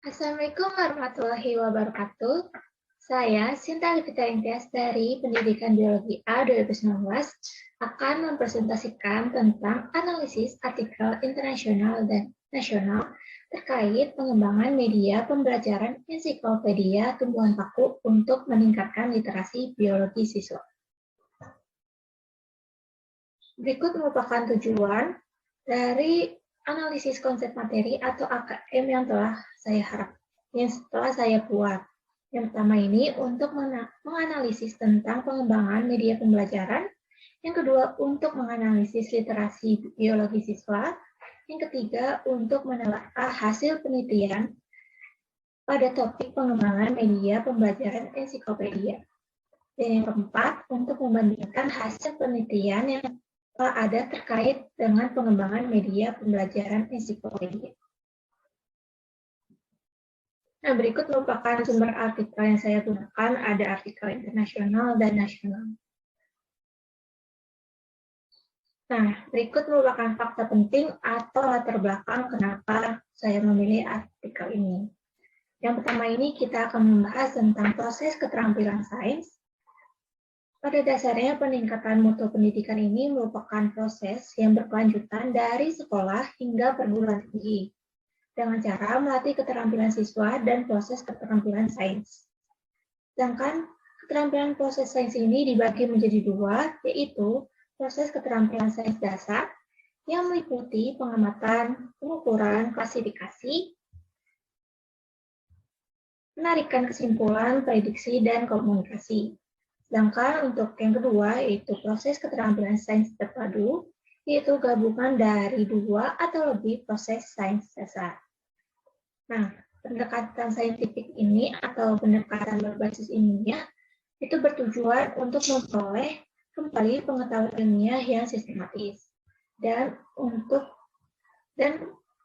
Assalamualaikum warahmatullahi wabarakatuh. Saya Sinta Livita Ingtias dari Pendidikan Biologi A 2019 akan mempresentasikan tentang analisis artikel internasional dan nasional terkait pengembangan media pembelajaran ensiklopedia tumbuhan paku untuk meningkatkan literasi biologi siswa. Berikut merupakan tujuan dari analisis konsep materi atau AKM yang telah saya buat. Yang pertama ini untuk menganalisis tentang pengembangan media pembelajaran. Yang kedua untuk menganalisis literasi biologi siswa. Yang ketiga untuk menelaah hasil penelitian pada topik pengembangan media pembelajaran ensiklopedia. Dan yang keempat untuk membandingkan hasil penelitian yang ada terkait dengan pengembangan media pembelajaran ensiklopedia. Nah, berikut merupakan sumber artikel yang saya gunakan, ada artikel internasional dan nasional. Nah, berikut merupakan fakta penting atau latar belakang kenapa saya memilih artikel ini. Yang pertama ini kita akan membahas tentang proses keterampilan sains. Pada dasarnya, peningkatan mutu pendidikan ini merupakan proses yang berkelanjutan dari sekolah hingga perguruan tinggi, dengan cara melatih keterampilan siswa dan proses keterampilan sains. Sedangkan keterampilan proses sains ini dibagi menjadi dua, yaitu proses keterampilan sains dasar, yang meliputi pengamatan, pengukuran, klasifikasi, penarikan kesimpulan, prediksi, dan komunikasi. Sedangkan untuk yang kedua, yaitu proses keterampilan sains terpadu, yaitu gabungan dari dua atau lebih proses sains dasar. Nah, pendekatan saintifik ini atau pendekatan berbasis ilmiah itu bertujuan untuk memperoleh kembali pengetahuan ilmiah yang sistematis. Dan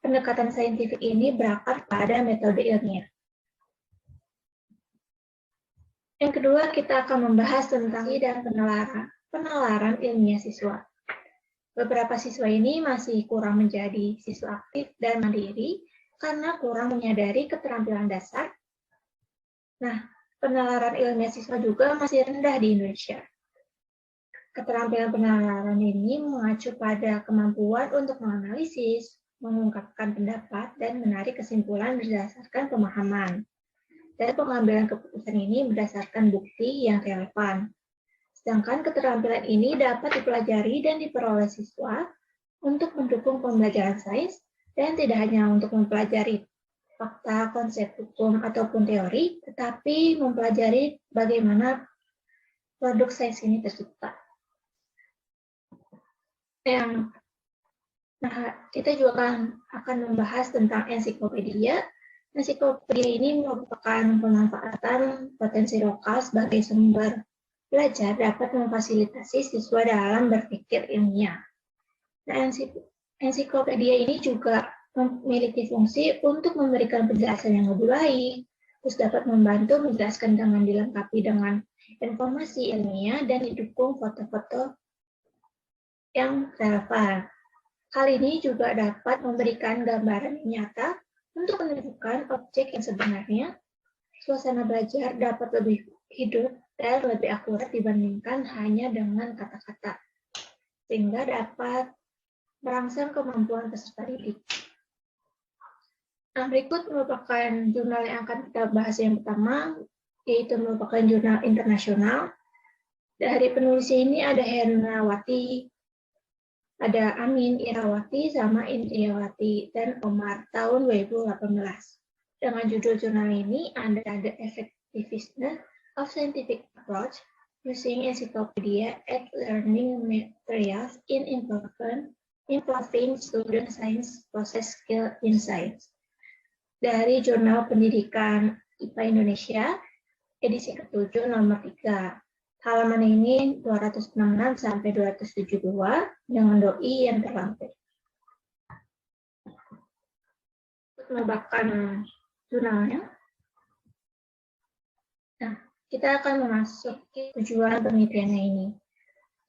pendekatan saintifik ini berakar pada metode ilmiah. Yang kedua, kita akan membahas tentang dan penalaran ilmiah siswa. Beberapa siswa ini masih kurang menjadi siswa aktif dan mandiri karena kurang menyadari keterampilan dasar. Nah, penalaran ilmiah siswa juga masih rendah di Indonesia. Keterampilan penalaran ini mengacu pada kemampuan untuk menganalisis, mengungkapkan pendapat, dan menarik kesimpulan berdasarkan pemahaman. Dan pengambilan keputusan ini berdasarkan bukti yang relevan. Sedangkan keterampilan ini dapat dipelajari dan diperoleh siswa untuk mendukung pembelajaran sains dan tidak hanya untuk mempelajari fakta, konsep hukum, ataupun teori, tetapi mempelajari bagaimana produk sains ini tercipta. Kita juga akan membahas tentang ensiklopedia. Ensiklopedia ini merupakan pemanfaatan potensi lokal sebagai sumber belajar dapat memfasilitasi siswa dalam berpikir ilmiah. Nah, ensiklopedia ini juga memiliki fungsi untuk memberikan penjelasan yang lebih baik, terus dapat membantu menjelaskan dengan dilengkapi dengan informasi ilmiah dan didukung foto-foto yang relevan. Hal ini juga dapat memberikan gambaran nyata untuk menunjukkan objek yang sebenarnya. Suasana belajar dapat lebih hidup dan lebih akurat dibandingkan hanya dengan kata-kata, sehingga dapat merangsang kemampuan peserta didik. Nah, berikut merupakan jurnal yang akan kita bahas yang pertama, yaitu merupakan jurnal internasional. Dari penulis ini ada Hernawati, ada Amin Irawati, sama Indriawati, dan Omar tahun 2018. Dengan judul jurnal ini ada The Effectiveness of Scientific Approach Using Encyclopedia as Learning Materials in Improving Student Science Process Skill in Science. Dari Jurnal Pendidikan IPA Indonesia, edisi ke-7 nomor 3. Halaman ini 266 sampai 272 dengan doi yang terlampir. Menambahkan jurnalnya. Nah, kita akan memasuki tujuan penelitiannya ini.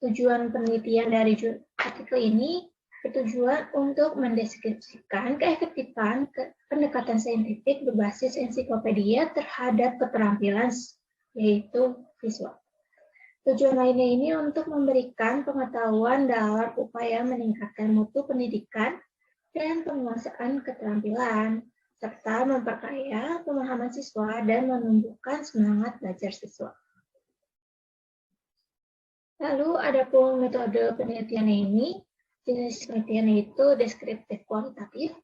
Tujuan penelitian dari artikel ini bertujuan untuk mendeskripsikan keefektifan pendekatan saintifik berbasis ensiklopedia terhadap keterampilan, yaitu siswa. Tujuan lainnya ini untuk memberikan pengetahuan dalam upaya meningkatkan mutu pendidikan dan penguasaan keterampilan, serta memperkaya pemahaman siswa dan menumbuhkan semangat belajar siswa. Lalu ada pun metode penelitian ini, jenis penelitian itu deskriptif kualitatif.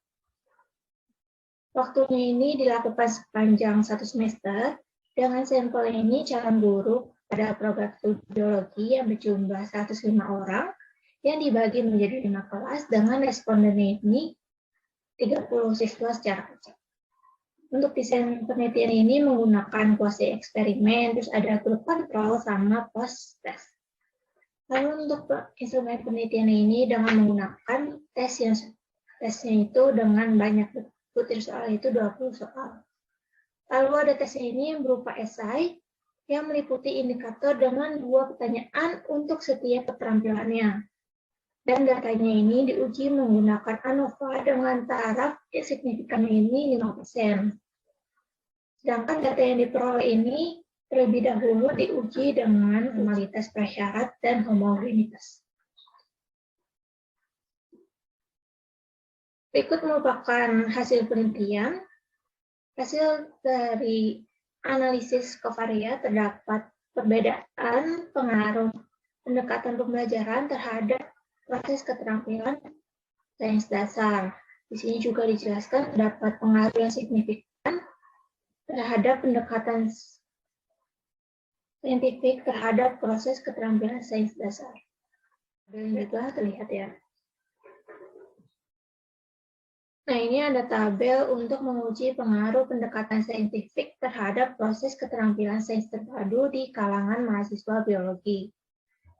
Waktunya ini dilakukan sepanjang 1 semester, dengan sampel ini calon guru pada program studi biologi yang berjumlah 105 orang, yang dibagi menjadi 5 kelas dengan responden ini 30 siswa secara acak. Untuk desain penelitian ini menggunakan kuasi eksperimen, terus ada grup kontrol sama post test. Lalu untuk instrumen penelitian ini dengan menggunakan tesnya itu dengan banyak butir soal, itu 20 soal. Lalu ada tes ini yang berupa esai yang meliputi indikator dengan 2 pertanyaan untuk setiap keterampilannya. Dan datanya ini diuji menggunakan ANOVA dengan taraf signifikan ini 5%. Sedangkan data yang diperoleh ini terlebih dahulu diuji dengan formalitas prasyarat dan homogenitas. Berikut merupakan hasil penelitian. Hasil dari analisis kovaria terdapat perbedaan pengaruh pendekatan pembelajaran terhadap proses keterampilan sains dasar. Di sini juga dijelaskan terdapat pengaruh yang signifikan terhadap pendekatan saintifik terhadap proses keterampilan sains dasar. Dan juga terlihat ya. Nah, ini ada tabel untuk menguji pengaruh pendekatan saintifik terhadap proses keterampilan sains terpadu di kalangan mahasiswa biologi.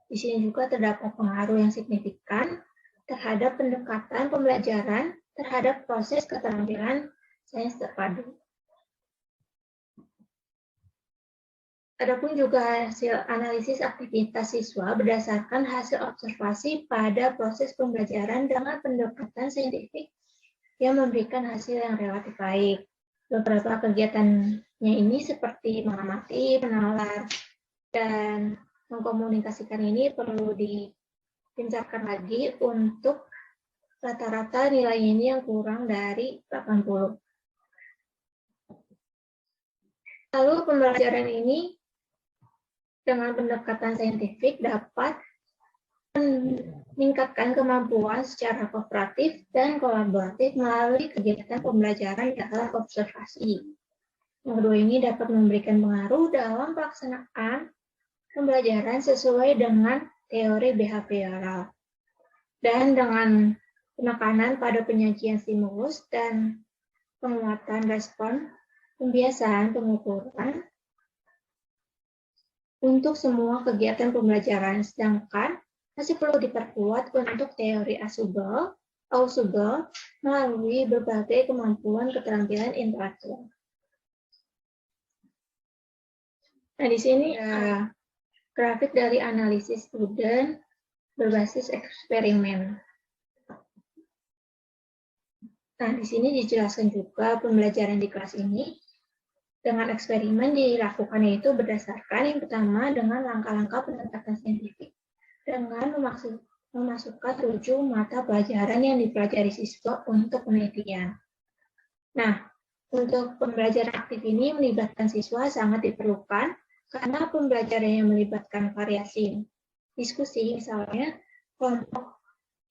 Di sini juga terdapat pengaruh yang signifikan terhadap pendekatan pembelajaran terhadap proses keterampilan sains terpadu. Adapun juga hasil analisis aktivitas siswa berdasarkan hasil observasi pada proses pembelajaran dengan pendekatan saintifik yang memberikan hasil yang relatif baik. Beberapa kegiatannya ini seperti mengamati, menalar, dan mengkomunikasikan ini perlu ditingkatkan lagi untuk rata-rata nilai ini yang kurang dari 80. Lalu pembelajaran ini dengan pendekatan saintifik dapat meningkatkan kemampuan secara kooperatif dan kolaboratif melalui kegiatan pembelajaran dalam observasi. Yang kedua ini dapat memberikan pengaruh dalam pelaksanaan pembelajaran sesuai dengan teori behavioral dan dengan penekanan pada penyajian stimulus dan penguatan respon, pembiasaan, pengukuran untuk semua kegiatan pembelajaran, sedangkan masih perlu diperkuat untuk teori Ausubel melalui berbagai kemampuan keterampilan intelektual. Nah, di sini grafik dari analisis student berbasis eksperimen. Nah, di sini dijelaskan juga pembelajaran di kelas ini dengan eksperimen dilakukan yaitu berdasarkan yang pertama dengan langkah-langkah pendekatan saintifik dengan memasukkan 7 mata pelajaran yang dipelajari siswa untuk penelitian. Nah, untuk pembelajaran aktif ini melibatkan siswa sangat diperlukan karena pembelajaran yang melibatkan variasi diskusi, misalnya kelompok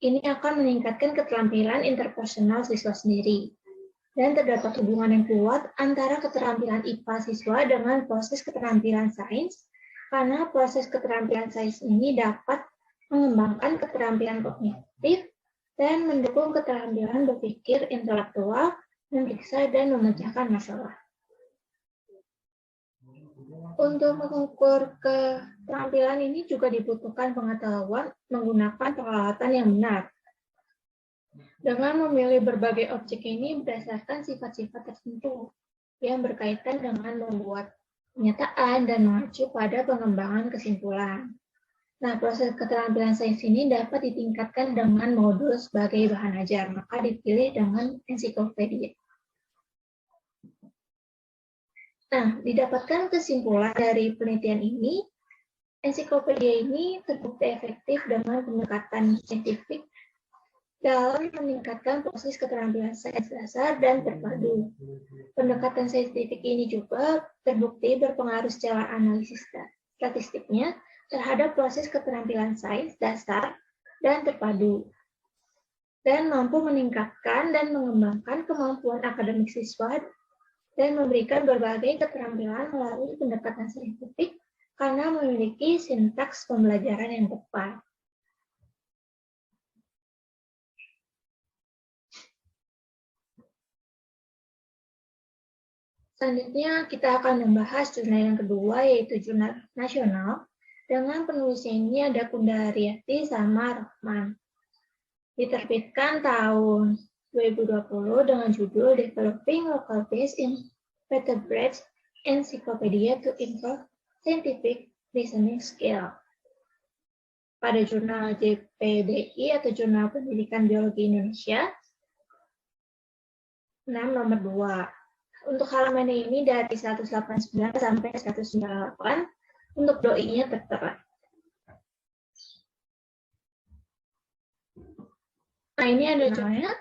ini akan meningkatkan keterampilan interpersonal siswa sendiri. Dan terdapat hubungan yang kuat antara keterampilan IPA siswa dengan proses keterampilan sains, karena proses keterampilan sains ini dapat mengembangkan keterampilan kognitif dan mendukung keterampilan berpikir intelektual, memeriksa dan memecahkan masalah. Untuk mengukur keterampilan ini juga dibutuhkan pengetahuan menggunakan peralatan yang benar. Dengan memilih berbagai objek ini berdasarkan sifat-sifat tertentu yang berkaitan dengan membuat pernyataan dan mengacu pada pengembangan kesimpulan. Nah, proses keterampilan sains ini dapat ditingkatkan dengan modul sebagai bahan ajar, maka dipilih dengan ensiklopedia. Nah, didapatkan kesimpulan dari penelitian ini, ensiklopedia ini terbukti efektif dengan pendekatan saintifik dalam meningkatkan proses keterampilan sains dasar dan terpadu. Pendekatan saintifik ini juga terbukti berpengaruh secara analisis statistiknya terhadap proses keterampilan sains dasar dan terpadu, dan mampu meningkatkan dan mengembangkan kemampuan akademik siswa dan memberikan berbagai keterampilan melalui pendekatan saintifik karena memiliki sintaks pembelajaran yang tepat. Selanjutnya, kita akan membahas jurnal yang kedua, yaitu jurnal nasional. Dengan penulisnya ini ada Kundaryati sama Rahman. Diterbitkan tahun 2020 dengan judul Developing Local Base in Vertebrates Encyclopedia to Improve Scientific Reasoning Skill. Pada jurnal JPBI atau Jurnal Pendidikan Biologi Indonesia 6 nomor 2. Untuk halaman ini dari 189 sampai 198, untuk doi-nya tertera. Nah, ini ada jurnalnya.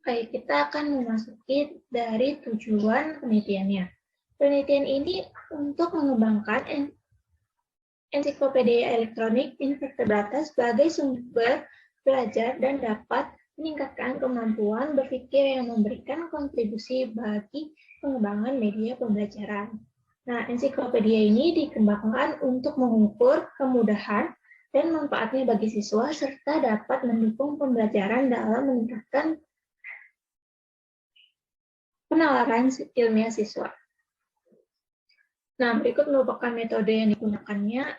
Baik, kita akan memasuki dari tujuan penelitiannya. Penelitian ini untuk mengembangkan ensiklopedia elektronik invertebrata sebagai sumber belajar dan dapat meningkatkan kemampuan berpikir yang memberikan kontribusi bagi pengembangan media pembelajaran. Nah, ensiklopedia ini dikembangkan untuk mengukur kemudahan dan manfaatnya bagi siswa, serta dapat mendukung pembelajaran dalam meningkatkan penalaran ilmiah siswa. Nah, berikut merupakan metode yang digunakannya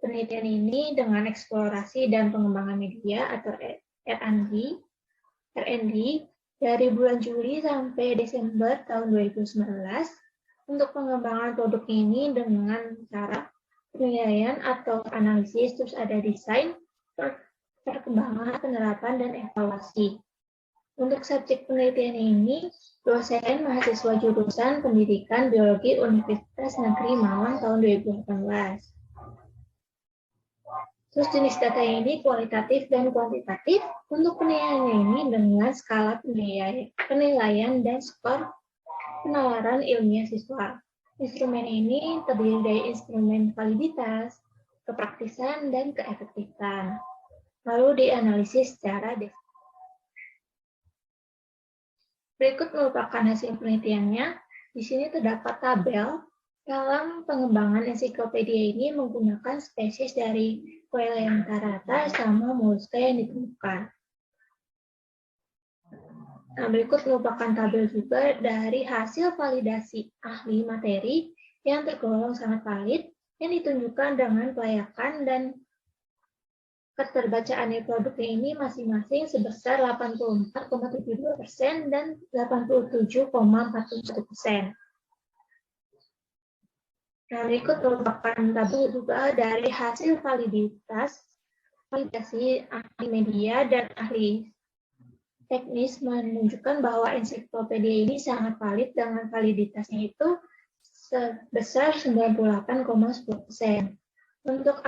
penelitian ini dengan eksplorasi dan pengembangan media atau R&D dari bulan Juli sampai Desember tahun 2019 untuk pengembangan produk ini dengan cara penilaian atau analisis, terus ada desain, perkembangan, penerapan, dan evaluasi. Untuk subjek penelitian ini, dosen mahasiswa jurusan Pendidikan Biologi Universitas Negeri Malang tahun 2018. Terus jenis data ini kualitatif dan kuantitatif. Untuk penilaiannya ini dengan skala penilaian dan skor penalaran ilmiah siswa. Instrumen ini terdiri dari instrumen validitas, kepraktisan, dan keefektifan. Lalu dianalisis secara detail. Berikut merupakan hasil penelitiannya. Di sini terdapat tabel dalam pengembangan ensiklopedia ini menggunakan spesies dari Coelenterata sama Mollusca yang ditemukan. Nah, berikut merupakan tabel juga dari hasil validasi ahli materi yang tergolong sangat valid yang ditunjukkan dengan kelayakan dan keterbacaan produknya ini masing-masing sebesar 84,72% dan 87,41%. Nah, berikut merupakan tabel juga dari hasil validasi ahli media dan ahli teknis menunjukkan bahwa ensiklopedia ini sangat valid dengan validitasnya itu sebesar 98,10%. Untuk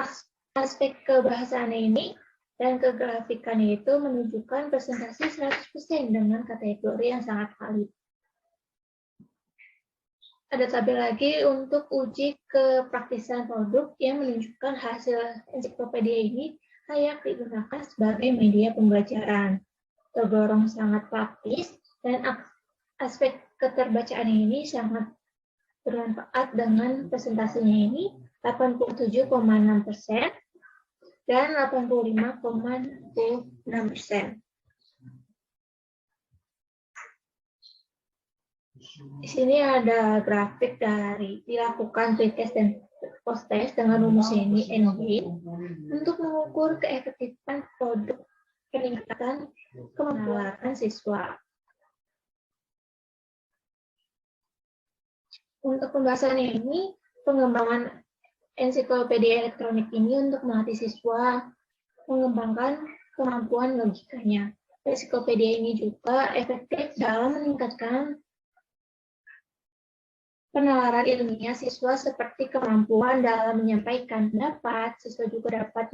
aspek kebahasaannya ini dan kegrafikannya itu menunjukkan presentasi 100% dengan kategori yang sangat valid. Ada tabel lagi untuk uji kepraktisan produk yang menunjukkan hasil ensiklopedia ini layak digunakan sebagai media pembelajaran. Tergolong sangat praktis dan aspek keterbacaan ini sangat bermanfaat dengan presentasinya ini 87,6% dan 85,6%. Di sini ada grafik dari dilakukan pretest dan post-test dengan rumus ini NB untuk mengukur keefektifan produk peningkatan kemampuan siswa. Untuk pembahasan ini, pengembangan ensiklopedia elektronik ini untuk melatih siswa mengembangkan kemampuan logikanya. Ensiklopedia ini juga efektif dalam meningkatkan penalaran ilmiah siswa seperti kemampuan dalam menyampaikan pendapat. Siswa juga dapat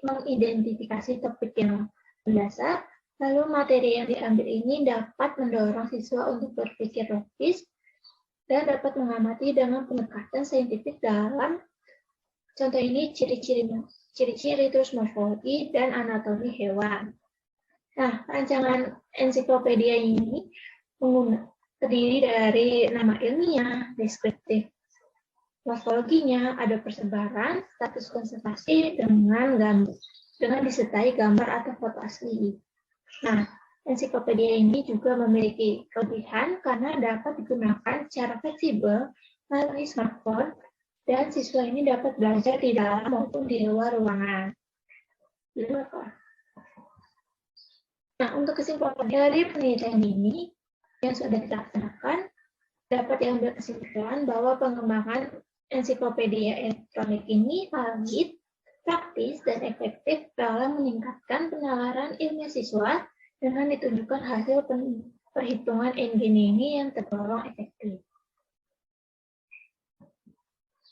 mengidentifikasi topik yang mendasar. Lalu materi yang diambil ini dapat mendorong siswa untuk berpikir logis dan dapat mengamati dengan pendekatan saintifik dalam contoh ini ciri-ciri terus morfologi dan anatomi hewan. Nah, rancangan ensiklopedia ini terdiri dari nama ilmiah, deskriptif morfologinya, ada persebaran, status konservasi dengan disertai gambar atau foto asli. Nah, ensiklopedia ini juga memiliki kelebihan karena dapat digunakan secara fleksibel melalui smartphone dan siswa ini dapat belajar di dalam maupun di luar ruangan. Nah, untuk kesimpulan dari penelitian ini yang sudah dilaksanakan, dapat diambil kesimpulan bahwa pengembangan ensiklopedia elektronik ini valid, praktis, dan efektif dalam meningkatkan penalaran ilmiah siswa dengan ditunjukkan hasil perhitungan engine ini yang tergolong efektif.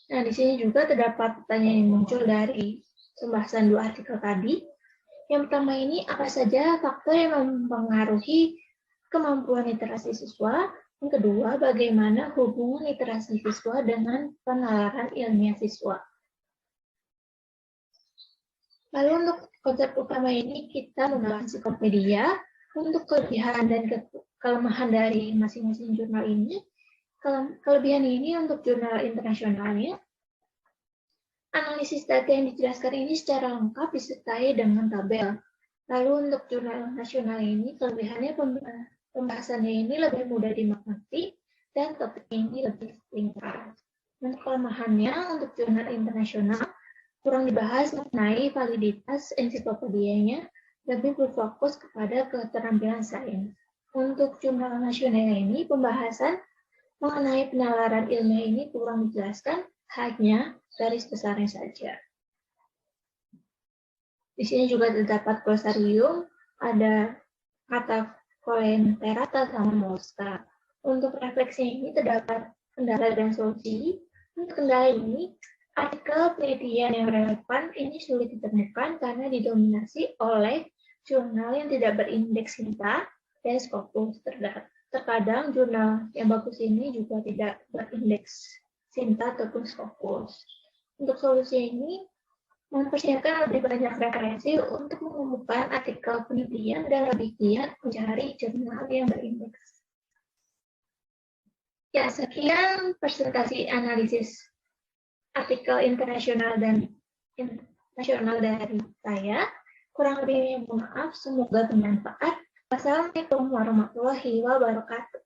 Nah, di sini juga terdapat pertanyaan yang muncul dari pembahasan dua artikel tadi. Yang pertama ini, apa saja faktor yang mempengaruhi kemampuan literasi siswa? Yang kedua, bagaimana hubungan literasi siswa dengan penalaran ilmiah siswa? Lalu untuk konsep utama ini kita membahas ensiklopedia. Untuk kelebihan dan kelemahan dari masing-masing jurnal ini. Kelebihan ini untuk jurnal internasionalnya. Analisis data yang dijelaskan ini secara lengkap disertai dengan tabel. Lalu untuk jurnal nasional ini kelebihannya pembahasannya ini lebih mudah dimengerti dan topiknya ini lebih singkat. Untuk kelemahannya untuk jurnal internasional kurang dibahas mengenai validitas ensiklopedianya, lebih berfokus kepada keterampilan sains. Untuk jurnal nasional ini, pembahasan mengenai penalaran ilmiah ini kurang dijelaskan, hanya garis besarnya saja. Di sini juga terdapat glosarium, ada kata kolenterata sama molska. Untuk refleksi ini terdapat kendala dan solusi. Untuk kendala ini, artikel penelitian yang relevan ini sulit ditemukan karena didominasi oleh jurnal yang tidak berindeks SINTA dan Scopus. Terkadang jurnal yang bagus ini juga tidak berindeks SINTA ataupun Scopus. Untuk solusi ini, mempersiapkan lebih banyak referensi untuk menemukan artikel penelitian dan lebih giat mencari jurnal yang berindeks. Ya, sekian presentasi analisis artikel internasional dan nasional dari saya. Kurang lebihnya mohon maaf, semoga bermanfaat. Wassalamualaikum warahmatullahi wabarakatuh.